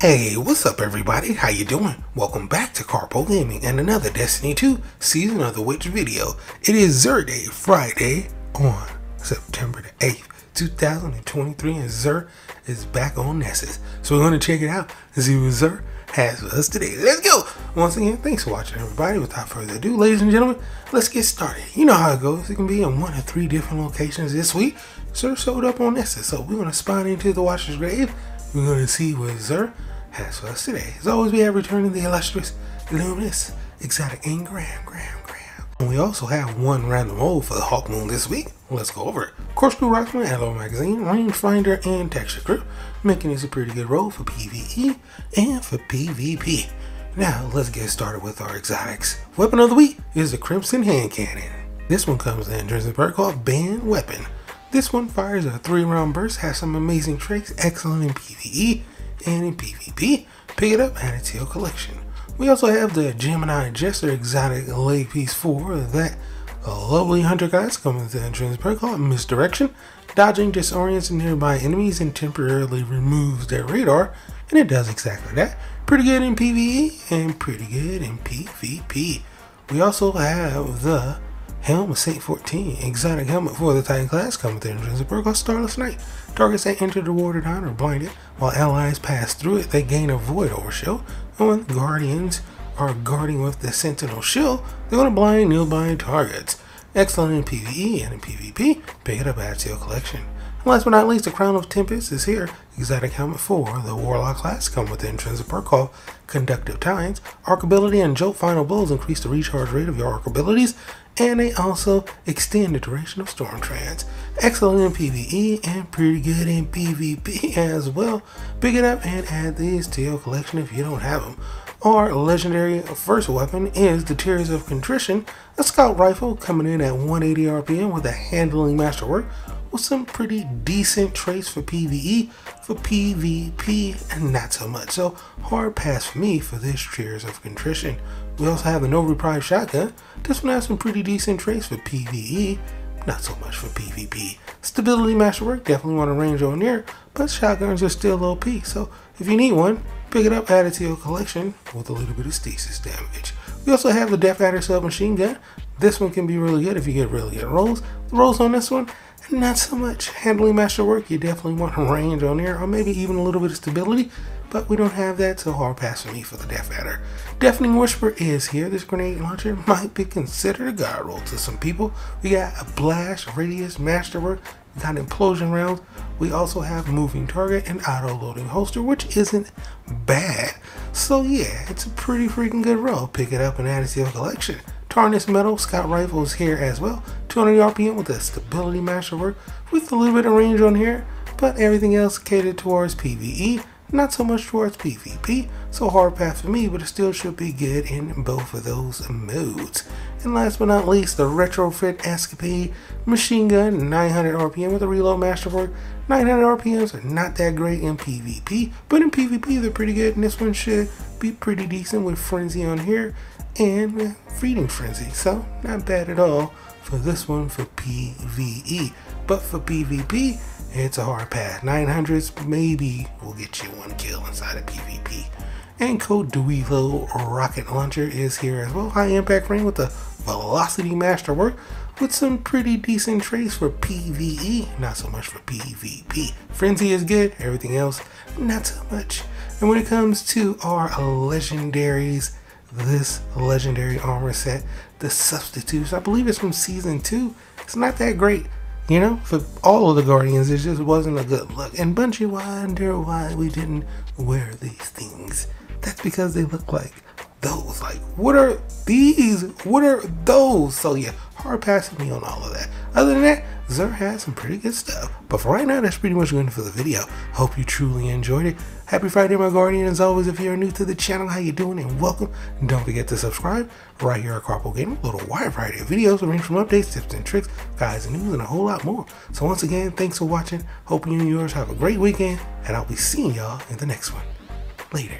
Hey, what's up everybody? How you doing? Welcome back to Karpo Gaming and another Destiny 2 Season of the Witch video. It is Xur Day, Friday on September the 8th, 2023, and Xur is back on Nessus. So we're going to check it out and see what Xur has for us today. Let's go! Once again, thanks for watching everybody. Without further ado, ladies and gentlemen, let's get started. You know how it goes. It can be in 1 or 3 different locations this week. Xur showed up on Nessus, so we're going to spawn into the Watcher's Grave. We're going to see what Xur has for us today. As always, we have returning the illustrious, luminous, exotic, and Graham. And we also have one random roll for the Hawk Moon this week. Let's go over it. Corkscrew Rocksman, Hello Magazine, Rangefinder, and Texture Grip, making this a pretty good roll for PvE and for PvP. Now, let's get started with our exotics. Weapon of the week is the Crimson Hand Cannon. This one comes in intrinsic perk called Banned Weapon. This one fires a 3-round burst, has some amazing traits, excellent in PvE and in PvP. Pick it up, add it to your collection. We also have the Gemini Jester exotic leg piece for that lovely hunter guys coming with the entrance perk called Misdirection. Dodging disorients nearby enemies and temporarily removes their radar, and it does exactly that. Pretty good in PvE and pretty good in PvP. We also have the Helm of Saint 14 exotic helmet for the Titan class coming with the intrinsic perk called Starless Night. Targets that enter the warded on are blinded, while allies pass through it, they gain a void overshield. And when guardians are guarding with the Sentinel shield, they're going to blind nearby targets. Excellent in PvE and in PvP. Pick it up, add to your collection. And last but not least, the Crown of Tempest is here. Exotic helmet for the Warlock class come with the intrinsic perk called Conductive Tines. Arc ability and Jolt Final Blows increase the recharge rate of your arc abilities, and they also extend the duration of Storm Trance. Excellent in PvE and pretty good in PvP as well. Pick it up and add these to your collection if you don't have them. Our legendary first weapon is the Tears of Contrition, a scout rifle coming in at 180 RPM with a handling masterwork with some pretty decent traits for PvE, for PvP, and not so much. So hard pass for me for this Tears of Contrition. We also have the No Reprieve shotgun. This one has some pretty decent traits for PvE, not so much for PvP. Stability masterwork, definitely want to range on there, but shotguns are still OP. So if you need one, pick it up, add it to your collection with a little bit of stasis damage. We also have the Death Adder submachine gun. This one can be really good if you get really good rolls. The rolls on this one, not so much. Handling masterwork, you definitely want range on there, or maybe even a little bit of stability, but we don't have that, so hard pass for me for the Death Adder. Deafening Whisper is here. This grenade launcher might be considered a god roll to some people. We got a blast radius masterwork, we got implosion rounds. We also have moving target and auto loading holster, which isn't bad. So yeah, it's a pretty freaking good roll. Pick it up and add it to your collection. Tarnished Metal Scout Rifle is here as well. 200 RPM with a stability masterwork with a little bit of range on here, but everything else catered towards PvE, not so much towards PvP. So hard path for me, but it still should be good in both of those modes. And last but not least, the Retrofit Escapade machine gun, 900 RPM with a reload masterwork. 900 RPMs are not that great in PvP, but in PvP they're pretty good, and this one should be pretty decent with Frenzy on here and Feeding Frenzy, so not bad at all for this one for PvE. But for PvP, it's a hard pass. 900s maybe will get you 1 kill inside of PvP. And code Duilo rocket launcher is here as well. High impact range with the velocity masterwork with some pretty decent traits for PvE, not so much for PvP. Frenzy is good, everything else not so much. And when it comes to our legendaries, this legendary armor set, the Substitutes, I believe it's from season 2. It's not that great, you know, for all of the Guardians. It just wasn't a good look. And Bungie wonder why we didn't wear these things. That's because they look like those. Like, what are these? What are those? So yeah, hard passing me on all of that. Other than that, Xur has some pretty good stuff. But for right now, that's pretty much good for the video. Hope you truly enjoyed it. Happy Friday, my Guardian. As always, if you're new to the channel, how you doing and welcome. And don't forget to subscribe right here at Karpo Gaming. A little wide variety of videos range from updates, tips and tricks, guides and news, and a whole lot more. So once again, thanks for watching. Hope you and yours have a great weekend, and I'll be seeing y'all in the next one. Later.